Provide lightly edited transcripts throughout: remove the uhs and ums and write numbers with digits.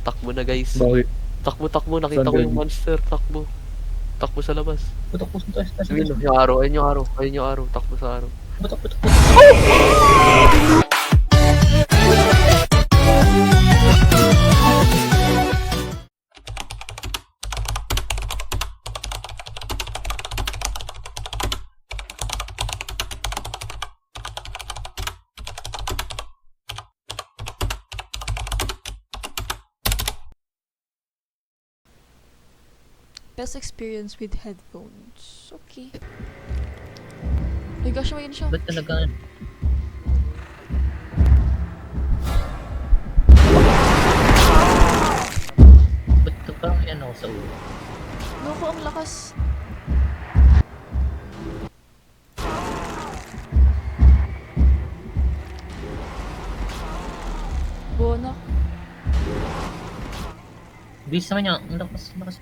Takbo na guys. Bakit? Takbo, takbo. Nakita Saan ko yung galing? monster. Takbo. Takbo sa labas. Putok po sa taas, taas, Ayun taas. yung araw. Ayun yung araw. Ayun yung araw. Takbo sa araw. Putok, putok, putok. Best experience with headphones. Okay. Ay gosh, may siya. Ba't talaga? Ba't ito parang may ano ako sa ulo? Loko, ang lakas. Bonak. Bilis naman niya. Ang lakas, lakas.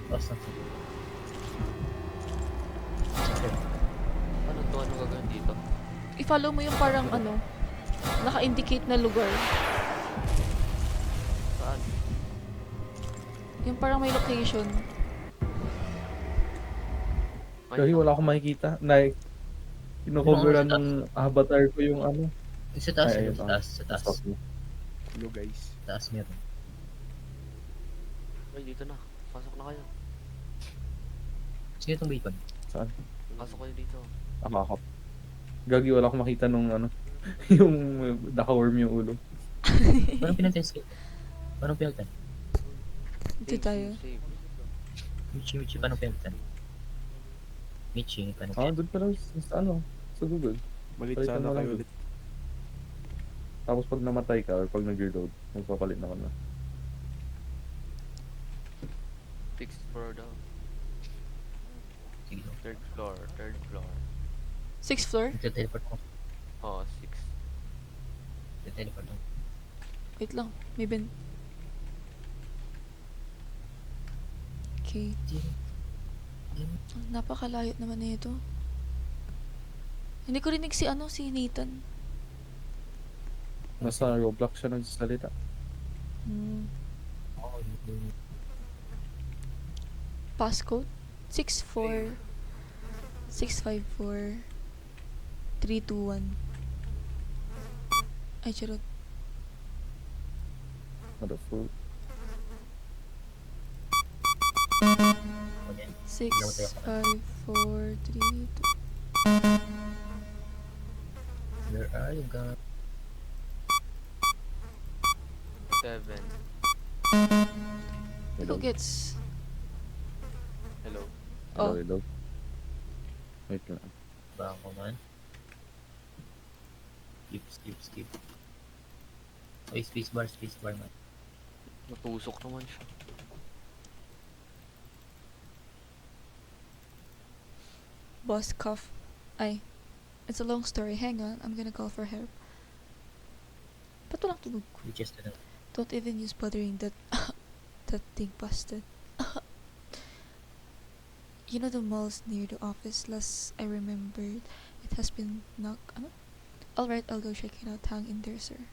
Basta. Ano to? Ano gagawin dito? I-follow mo yung parang ano, naka-indicate na lugar. Saan? Yung parang may location. Kasi wala akong makikita. Kinocoveran ng avatar ko yung ano. Sa taas, Ay, ayun, sa taas, sa taas. Stop mo. Hello guys. Sa taas meron. Ay, dito na. Pasok na kayo. Sino itong bacon? Saan? Pasok kayo dito. Akakap. Gagi, wala akong makita nung ano. Yung naka-worm yung ulo. Parang pinag-test ko. Parang pinag-test. Dito tayo. Save. Michi, paano pinag-test? Michi, paano Ah, pinag-test? doon pa lang sa ano. Sa Google. Malit Balikan sana mo lang kayo dun. ulit. Tapos pag namatay ka or pag nag-reload, magpapalit naman na. Sixth floor daw. Sige. Third floor. Third floor. 6th floor? Nagte-teleport ako. Oh, six. Nagte-teleport ako. Wait lang, may ben. Okay. Napakalayo naman na ito. Hindi ko rinig si ano, si Nathan. Nasa Roblox siya nagsasalita. Oo, yun. Passcode? 64 654 321. Ay, charot. What the fuck? Okay. 654 321. Where are you guys? Seven. Ikaw gets. Hello. Hello, Oh. hello. Wait lang. Ba ako man? Skip. Oy, spacebar man. Natusok naman siya. Boss cough. Ay. It's a long story. Hang on. I'm gonna call for help. Ba't walang tunog? We just ano. Don't even use bothering that that thing busted. You know the malls near the office? Last I remembered, it has been knocked. Ano? Alright, I'll go check it out. Hang in there, sir.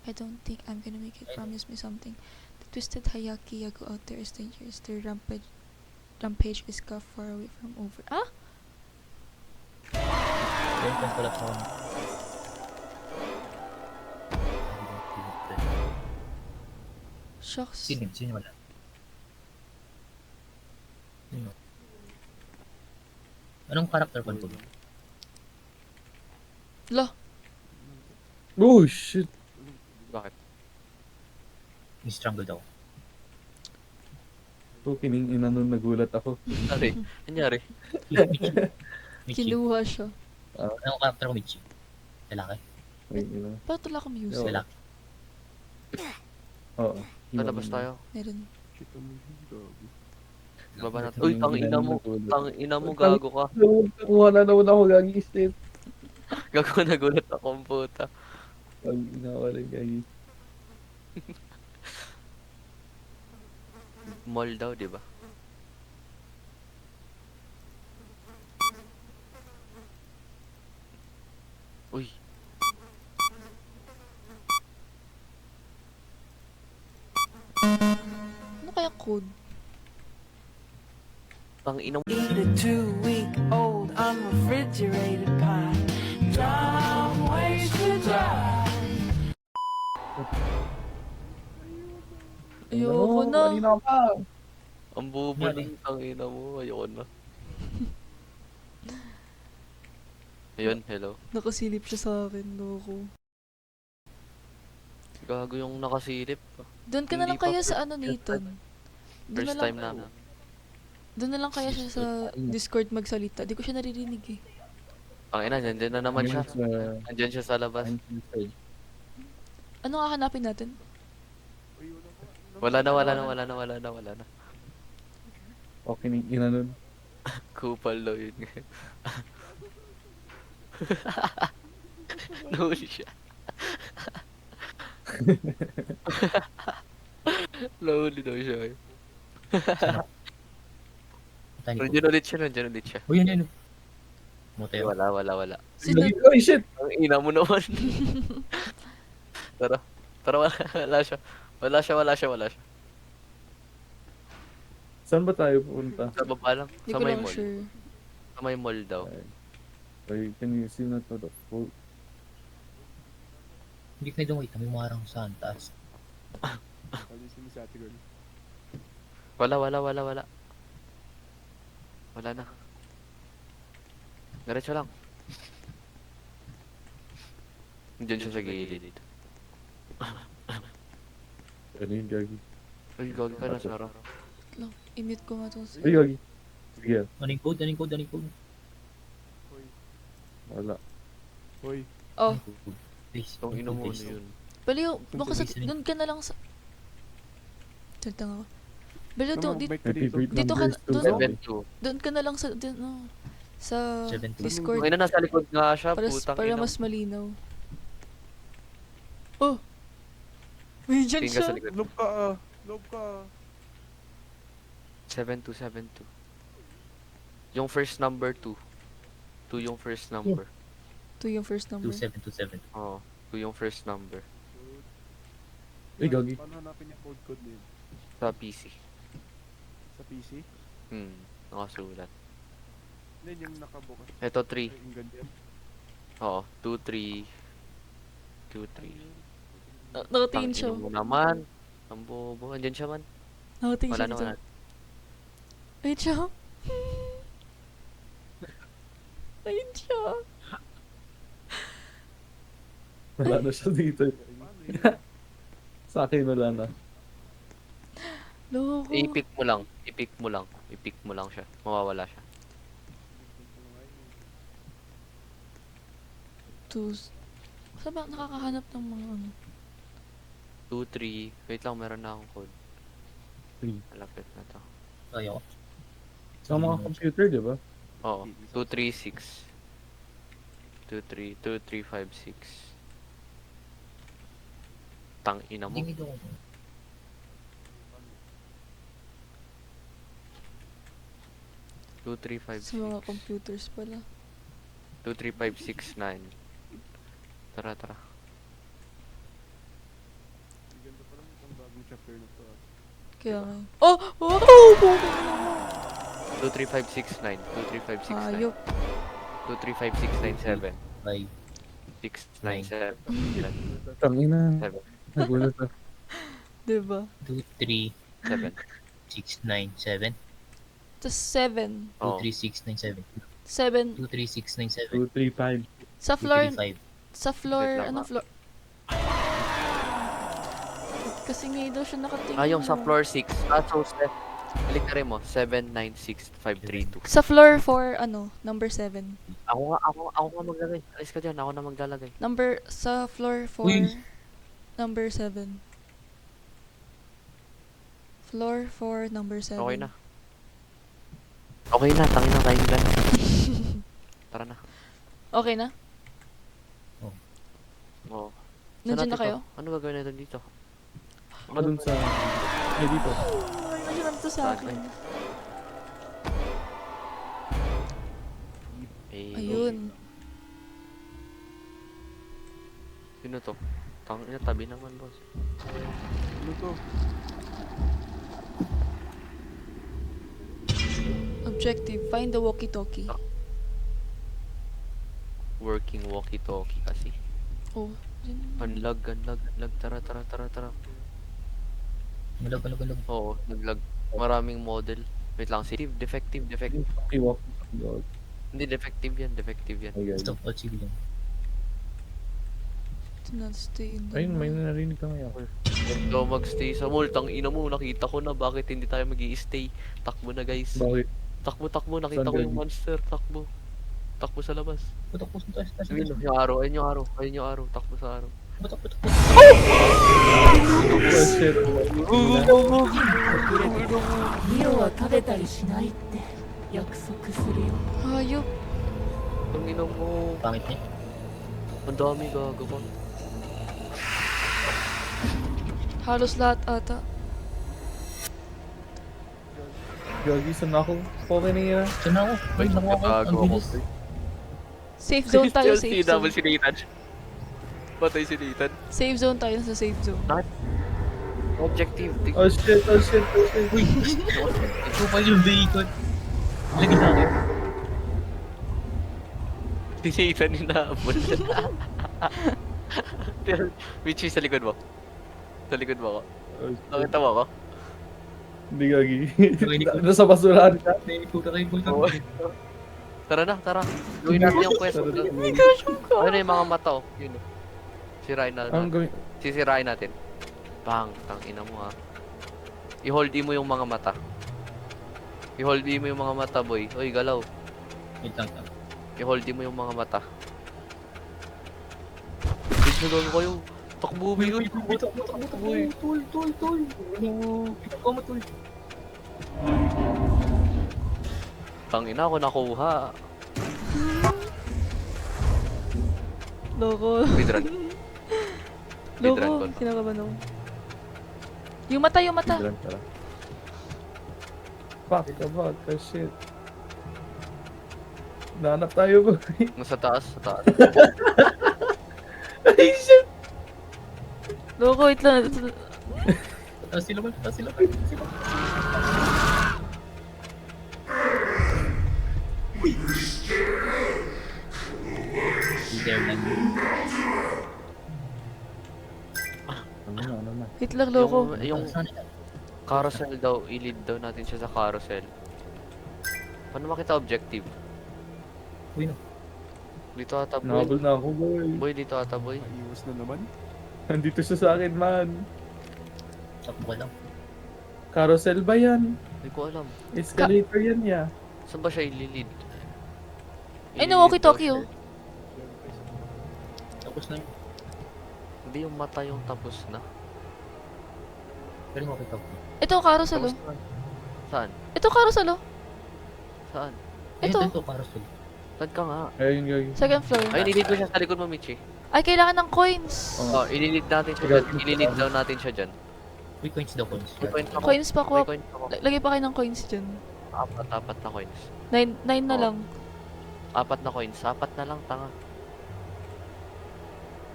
I don't think I'm gonna make it. Promise me something. The twisted Hayaki Yago out there is dangerous. The rampage is far away from over. Ah? Yung pala sa one. Shucks. Sino wala? Sino? Anong character ko nito? Lo. Oh, shit! Bakit? May strangled ako. Oh, kining ina nun nagulat ako. Nangyari? Nangyari? Michi. Kinuha siya. Anong character ko, Michi? Lalaki? Ay, ina. Bakit wala akong music? Yo. Lalaki. Oo. Lalabas tayo. Meron. Kita mo yun, gago. Baba natin. Uy, tang ina mo, Tang- gago ka. Kuha na naman ako gagi-step. Gago, nagulat akong puta. Pag inawala gagi. Mall daw, di ba? Uy. code. Tang ina mo. Eat a 2-week-old unrefrigerated pie. Dumb ways to die. Ayoko na. Kanina pa. Ang bubuling, tang ina mo. Ayoko na. Ayun, hello. Nakasilip siya sa akin, loko. Gago yung nakasilip. Doon ka na Hindi lang kaya pa sa ano, Nathan. Doon na First lang, time namin. doon na lang kaya siya sa Discord magsalita. Di ko siya naririnig eh. Ang ina, nandiyan na naman siya. Sa- Nandiyan siya sa labas. Ano nga hanapin natin? Wala na. Okay, ina nun. Kupal daw yun. Nahuli siya. Nahuli daw siya. Tiny code. Nandiyan ulit siya. Oh, yun. Moteo. Wala. Sino? Oh, shit! Ang ina mo naman. Tara, wala siya. Saan ba tayo pupunta? Sa baba lang. Di Sa ko may lang mall. sure. Sa may mall daw. Wait, can you see na to the full? Hindi kayo dumawit. May marang saan taas. Alisin mo sa ate girl. Wala. Wala na. Diretso lang. Diyan siya sa gilid. Ano yung gagi? Ay, gagi ka na, Sarah. Lang, i-mute ko nga to. Ay, gagi. Sige, Ano yung code? Hoy. wala. Hoy. Oh, Base. Itong ino mo na yun. baliw, baka sa, Listening. doon ka na lang sa... Salta nga ako. Baliw, Ano, dito, mag-bike ka dito. Favorite Dito ka- numbers to doon- zombie. 7-2. doon ka na lang sa, doon, no, sa 7-2. Discord. Ngayon na nasa likod nga siya, Para, putang para ina. mas malinaw. Oh! May dyan Tingin ka sa siya. likod. Loob ka ah. Loob ka ah. 7-2. Yung first number 2. 2 yung first number. 2 yung first number. 2727. Oo. 2 yung first number. Ay, gagi. Paano hanapin yung code din? Sa PC. Sa PC? Nakasulat. Hindi, yung nakabukas. Ito 3. Ay, yung ganyan. Oo. 2-3. 2-3. Nakatingin siya. Tangina mo naman. Ang bobo. Andyan siya man. Nakatingin Wala siya dito. naman. Ayun siya. Ayun siya. Wala na siya dito. Paano yun? Sa akin, wala na. Loko. I-pick mo lang. I-pick mo lang siya. Mawawala siya. Saan ba nakakahanap ng mga ano? 2-3. Wait lang, meron na akong code. 3. Malapit na to. Ayaw. Sa mga computer, di ba? Oo. 2-3-6. 2-3-5-6. Tang ina mo. Hindi ko. 2-3-5-6. Sa mga computers pala. 2-3-5-6-9. Tara. Ganda pa lang ang bagong chapter na to ah. Kaya nga. Oh! Oh! 2-3-5-6-9. 2-3-5-6-9. Ayop. 2-3-5-6-9-7. 5. 6-9-7. Tangina. 7. Nagulat na. Diba? 2, 3, 7. 6, 9, 7. Tapos 7. 2, Oo. 3, 6, 9, 7. 7. 2, 3, 6, 9, 7. 2, 3, 5. Sa 2, floor, 3, 5. sa floor, Wait lang, anong floor? Kasi ngayon daw siya nakatingin. Ah, yung sa floor 6. Ah, so, balik na rin mo. 7, 9, 6, 5, 3, 2. Sa floor 4, ano, number 7. Ako nga maglagay. Alis ka dyan, ako na maglalagay. Sa floor 4, Uy! number 7. Floor 4, number 7. Okay na. Okay na, tangin na tayo lang. Tara na. Okay na? Oo. Nandiyan na kayo? Ano gagawin natin dito? Ako dun sa... Ay, dito. Ay, nandiyan to sa akin. Eh, Ayun. Sino to? Tangin na, tabi naman, boss. Ano to? Objective, find the walkie-talkie. Working walkie-talkie kasi. Oh, yun. Unlag. Tara. Malag. Oo, naglag. Maraming model. Wait lang, defective. Iwak. Hindi, defective yan. Ay, Stop all civilian. Do not stay in the ayun, may mall. narinig ka ngayon. Ikaw magstay sa mall. Tang ina mo, nakita ko na. Bakit hindi tayo mag-i-stay? Takbo na, guys. Bakit? Takbo. Nakita Saan ko yung galing? monster. Takbo sa labas. Putok po sa taas. Ayun yung araw. Ayun yung araw. Takbo sa araw. Putok. Oh, shit. ヒロは食べたりしないって約束するよ Hayop. Ang ina mo. Pangit niya. Ang dami gagawa. Halos lahat ata. Gagi, saan ako? Okay na yan. Saan ako? Ay, nakuha ko. Ang bilis. Safe zone tayo, safe zone. Si Nathan. Patay si Nathan. Safe zone tayo, sa safe zone. Objective. Oh shit. Uy! Ito pa yung vehicle. Lagi sa akin. Si Nathan hinahabol. Michi, sa likod mo. Sa likod mo ako. Oh, shit. Nakita mo ako? Hindi gagi. Narinig ko. Nasa basurahan ka. Puta kayo. Tara. Gawin natin yung quest. Tara. Ano yung mga mata oh? Yun oh. Sirain na. Ang gawin. Sisirain natin. Bang, tangina mo ha. I-hold mo yung mga mata. I-hold mo yung mga mata, boy. Oy, galaw. Wait lang. I-hold mo yung mga mata. Big na gago kayo. Takbo, boy. Boy. Tol. Ano? Tol. Tangina ako nakuha. Loko. Speedrun. Speedrun Loko. ko. Kinakabahan ako. Yung mata. Tara. Fuck. Shit. Nahanap tayo ba? Sa taas. Ay, shit. Loko, wait lang. Taas sila. There lang. Ano na? Wait lang, loko. Yung Saan ito? carousel daw, i-lead daw natin siya sa carousel. Paano makita objective? Uy, no. Dito ata, boy. Nahabol na ako, boy. Boy, dito ata, boy. Maiwas na naman. Nandito siya sa akin, man. Sakbo ka lang. Carousel ba yan? Hindi ko alam. Escalator yan, ya. Saan ba siya i-lead? Ay, no, walkie-talkie oh. Tapos na yun. Hindi yung mata yung tapos na. Pero mo kita. Ito, carousel Tapos oh. na. Saan? Ito, carousel oh. Saan? Ito. Ito, carousel. Saan ka nga? Ayun, gagi. Second floor. Ay, nilid ko siya sa likod mo, Michi. Ay, kailangan ng coins. Oh, ililid natin siya dyan. Ililid daw natin siya dyan. Uy, coins daw, coins. May coins ako. Coins pa May ko. coins ako. Lagay pa kayo ng coins dyan. Apat na coins. 9 na Oo. lang. 4 na coins. 4 na lang, tanga.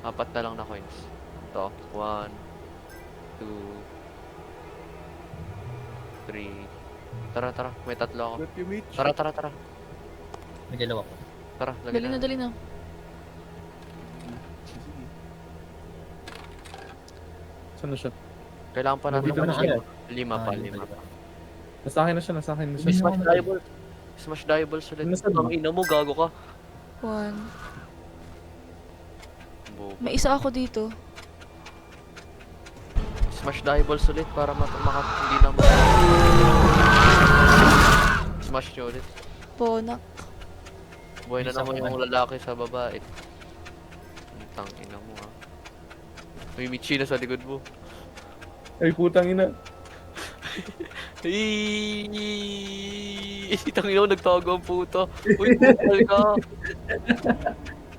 4 na lang na coins. Ito. 1, 2, 3. Tara. May 3 ako. Let you meet. Tara. May dalawa ko. Tara, Dali na, dali na. Sige. Saan na siya? Kailangan pa natin Nandito na ng siya. 5 pa. Nasa akin na siya. May Smash mga- diable. Smash diables ulit. Nasaan ba? Ang ina mo, gago ka. 1. Bobo. May isa ako dito. Smash diables ulit para hindi na Smash nyo ulit. Ponak. Buhay na Isa naman ko yung lalaki sa babae. Tang ina mo ha. May Michi na sa likod mo. Ay, putang ina. Tang ina mo, nagtago ang puto. Uy, putol ka.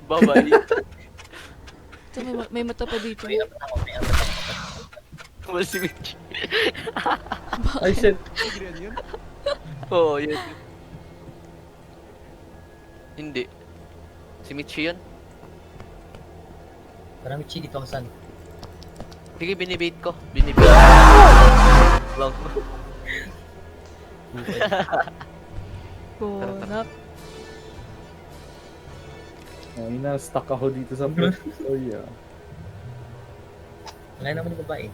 Bye-bye. Ito, may mata pa dito. May apat ako. Kumal si Michi. Ay, shit. Tigrian yun. Oo, yun. Hindi. Si Michi yun? Parang may dito ka saan. Sige, binibait ko. Binibait. Lang. Bonap. Ay na, stuck ako dito sa first story ah. Wala naman yung babae.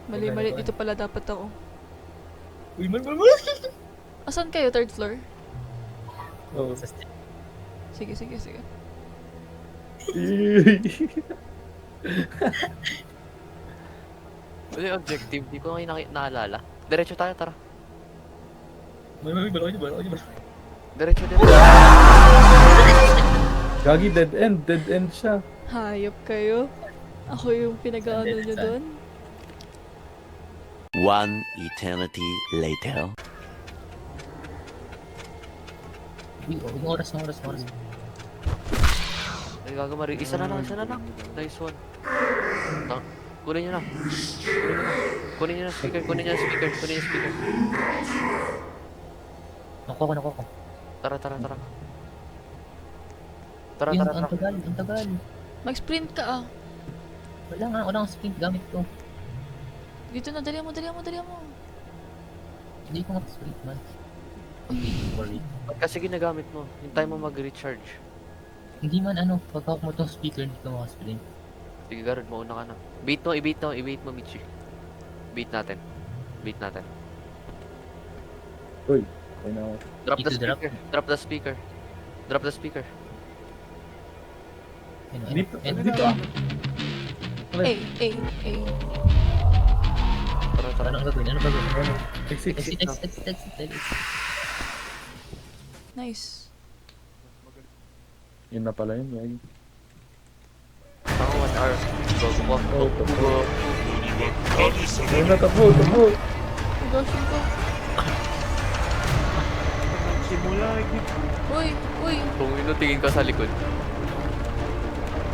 Mali-mali. Dito pala dapat ako. Uy, man. Asan kayo? Third floor? Oh. Sa step. Sige, sige, sige. Ano yung objective? Di ko ngayon naalala. Diretso tayo, tara. May balo. Diretso, diretso. Gagi, dead end siya. Hayop kayo. Ako yung pinag-ano nyo doon. One eternity later. Uy, yung oras. Ay, gagamari. Isa na lang. Nice one. Kunin nyo na. Kunin nyo na speaker. Nakuha ko. Tara. Yun, ang tagal. Mag-sprint ka ah. Wala nga sprint gamit ko. Dito na, dali mo. Hindi ko nga sprint man. Worry. Kasi ginagamit mo. Yung time mo mag-recharge. Hindi man pagkawak mo tong speaker, hindi ko maka-sprint. Sige, Garod. Mauna ka na. I-bait mo, Michi. Bait natin. Uy, ay na ako. Drop the Dito, drop. speaker. Drop the speaker. Dito ah. Eh. Tara. Ano gagawin? Exit. Exit. Nice. Yun na pala yun, Gagi. Ako, 1 hour. Go. Ayun na, tapo. Gosh, ko. Simula, Uy. Kung tingin ka sa likod.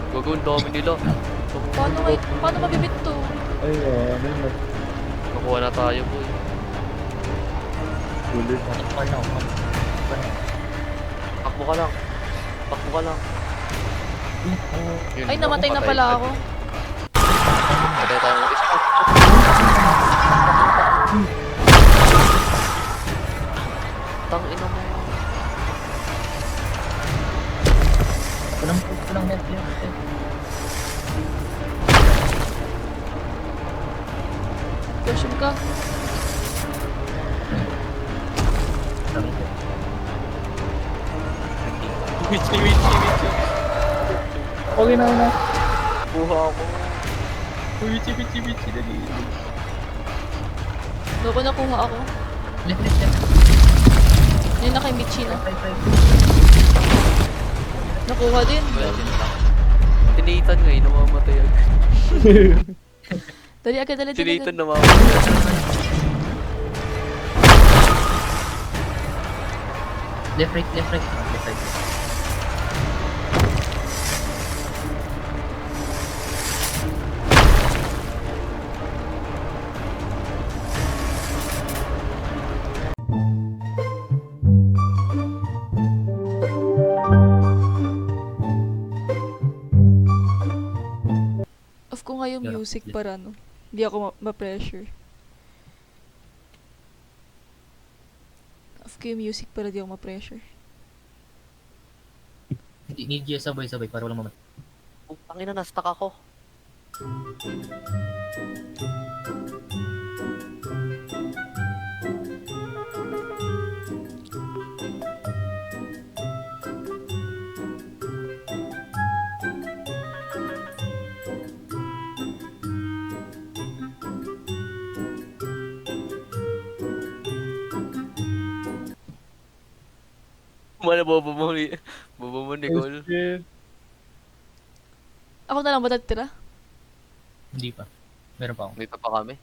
Gagawin dami nila. Paano mabibit to? Ay, ano yun. Nakuha na tayo, boy. Ulit. Takbo ka lang. Yun, Ay, namatay na pala ako. Patay tayo ng isa. Tangina mo. Kulang net. Gosh, ka. Okay na. Kuha ako. Bichi, dali. Doon ko nakuha ako. Left. Yun na kay Michi na. Nakuha din. Tinitan nga, namamatay agad. Dali agad. Tinitan namamatay. Left, right. Off ko nga yung music para hindi ako ma-pressure. Off ko yung music para di ako ma-pressure. Hindi niya sabay-sabay para walang mamatay. Tangina, na-stuck ako. Mana bobo mo, Nicole. Shit. Ako na lang ba natitira? Hindi pa. Meron pa ako. Dito pa kami.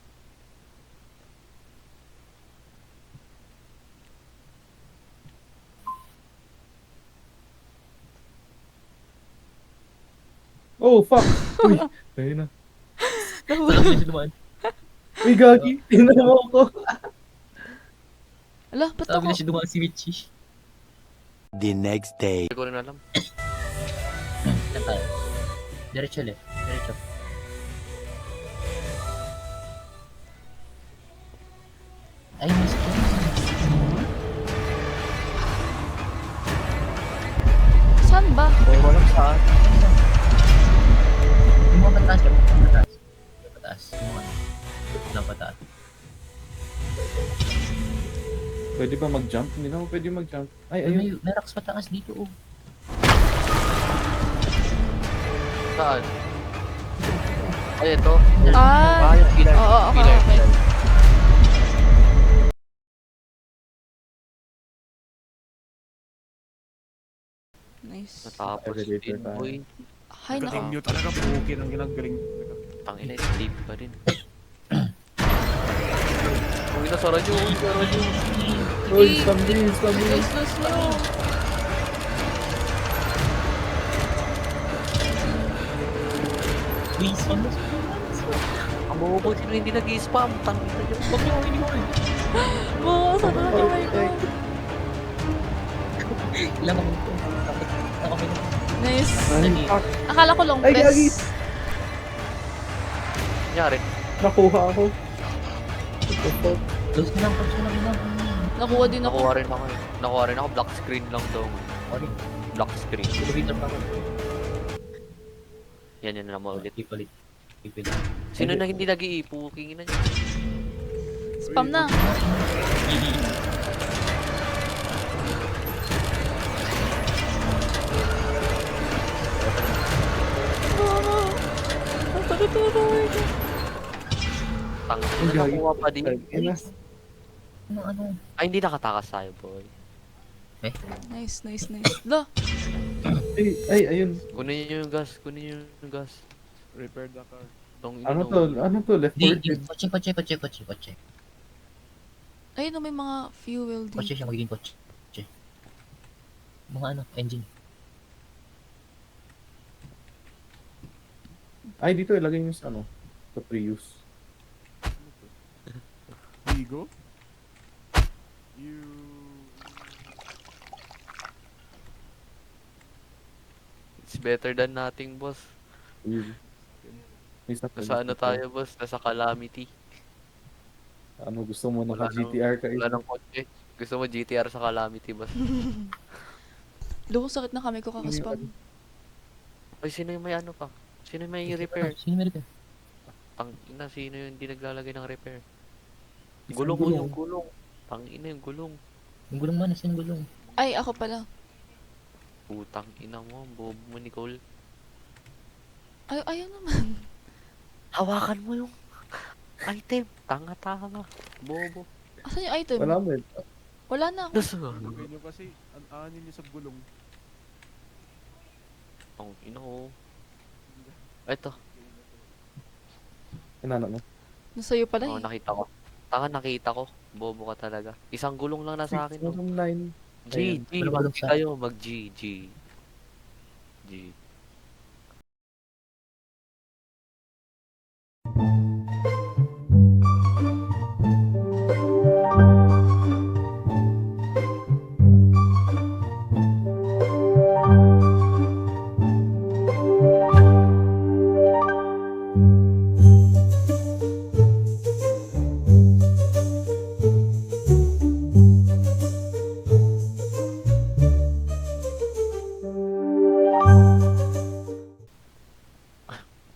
Oh, fuck! Uy, ayun na. Sarap din siya dumaan. Uy, Gagi, tingnan mo ako. Ala, ba't Sabi ako? na siya dumaan si Michi. The next day. Hindi ko rin alam. Saan tayo? Diretso left. Diretso. Ay, mas ko. Saan ba? Walang saan. Yung mga pataas ka. Pataas. Pataas. Yung mga lang pataas. Pwede ba mag-jump? Hindi na ako pwede mag-jump. Ay, Ay, ayun. may rocks pataas dito oh. Saan? Ay, ito. Ah, yung pillar. oo, okay, Pillar, okay. pillar. Nice. Natapos Elevator din, tayo. boy. Ay, Galing nako. nyo talaga, bukid ang ginagaling. Tangina, sleep pa rin. Uy, nasara nyo, uy, nasara nyo. Uy, stambi, stambi. Guys, lose nyo. Uy, son. Ang bobo, sino hindi nag-i-spam? Tangina nyo. Oo, saan na kamay ko? Ilang ako ito. Dapat ako may Nice. Ay, fuck. Akala ko long Ay, press. gagi. Nangyari. Nakuha ako. What the fuck? close na lang, close na lang. Nakuha din ako. Nakuha rin ako eh. Nakuha rin ako, black screen lang daw. Sorry. Black screen. Elevator pa ako. Yan yun naman ulit. Keep ulit. Keep ulit. Sino na hindi nag-iipo? Kingin na niya. Spam na. Tangina Ang na gagi. nakuha pa din. Ayun na. Ano? Ay, hindi nakatakas tayo, boy. Nice, nice, nice. Lo, Ay, ayun. Kunin niyo yung gas, kunin niyo yung gas. Repair the car. Tong Ano to? Ano to? Left Di, forward. kotse, kotse, kotse, kotse, kotse. ayun may mga fuel Kotse dito. siya, magiging kotse. Kotse. Mga ano, engine. Ay, dito ilagay nyo sa ano? Sa Prius. Vigo? You... It's better than nothing, boss. Ayun. May isa pa Nasa ano dito. tayo, boss? Nasa Calamity. Ano gusto mo? Wala Naka-GTR ka Wala nang kotse. Gusto mo GTR sa Calamity, boss? Lo, sakit na kami ko kakaspam. Ay, sino yung may ano pa? Sino yung may repair? Sino may repair? Tangina, sino yung hindi naglalagay ng repair? Isang Gulong mo gulong. yung gulong. Tangina yung gulong. Yung gulong mo, nasa yung gulong. Ay, ako pala. Putang ina mo, ang bobo mo, Nicole. Ay, ayaw naman. Hawakan mo yung item. Tanga-tanga. Bobo. Asan yung item? Wala mo eh. Wala na ako. Nasa? Lagay nyo kasi, aanin nyo sa gulong. Ang ina ko. Eto. Inano mo? Nasa'yo pala Oh, eh. nakita ko. Tanga, nakita ko. Bobo ka talaga. Isang gulong lang nasa akin. No? 619. G, Ayun. G. Pero Mag bagong sa- kayo. Mag G, G. G.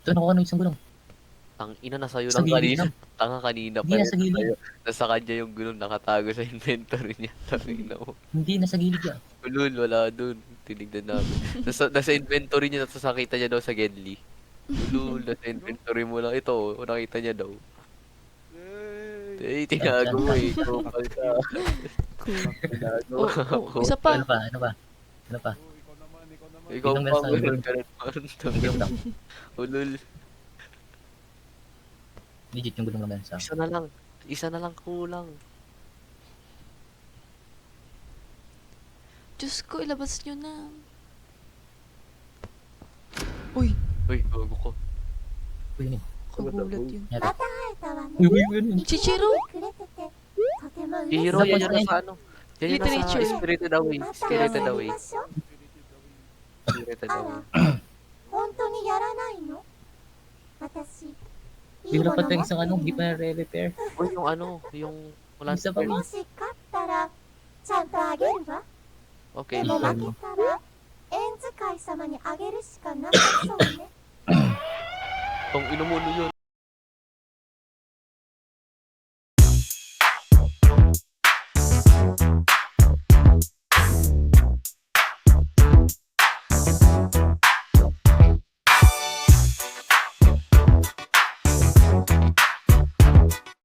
Ito, nakuha na yung isang gulong. Tang ina na sa'yo Sa lang gilid kanina. lang. Tanga kanina pa. Hindi, yan nasa gilid. sa'yo. Nasa kanya yung gulong nakatago sa inventory niya. Tangina mo. Hindi, nasa gilid yan. Ulul, wala dun. Tinignan namin. Nasa inventory niya, tapos nakita niya daw sa Genly. Ulul, nasa inventory mo lang. Ito, nakita niya daw. Yay! Eh, tinago mo eh. Kupal ka. Tinago. Oh, isa pa. Ano pa, ano pa? Ano pa? Oh, ikaw naman, ikaw naman. Ikaw Ilang pa, meron sa'yo? ulul ka rin. Yung gulong lang. Ulul. Legit yung gulong lang sa Isa na lang. Isa na lang kulang. Diyos ko, ilabas nyo na. Uy, Uy, bago ko. Uy, yun yun. kagulat yun. Uy, uy, uy, uy. Chichiro! くれててとても Hero, yan yung nasa ano. Yan yung nasa Literature. Spirited Away. Spirited Away. Spirited Away. 本当にやらないの私、いい Bigla も pa の tayong 持って isang る ano, hindi pa na-repair. Uy, yung ano, yung wala Isa sa pa, もし勝ったらちゃんとあげるわ Okay. でも負けたら縁使い様にあげるしかなさそうね Tong inamuno yun.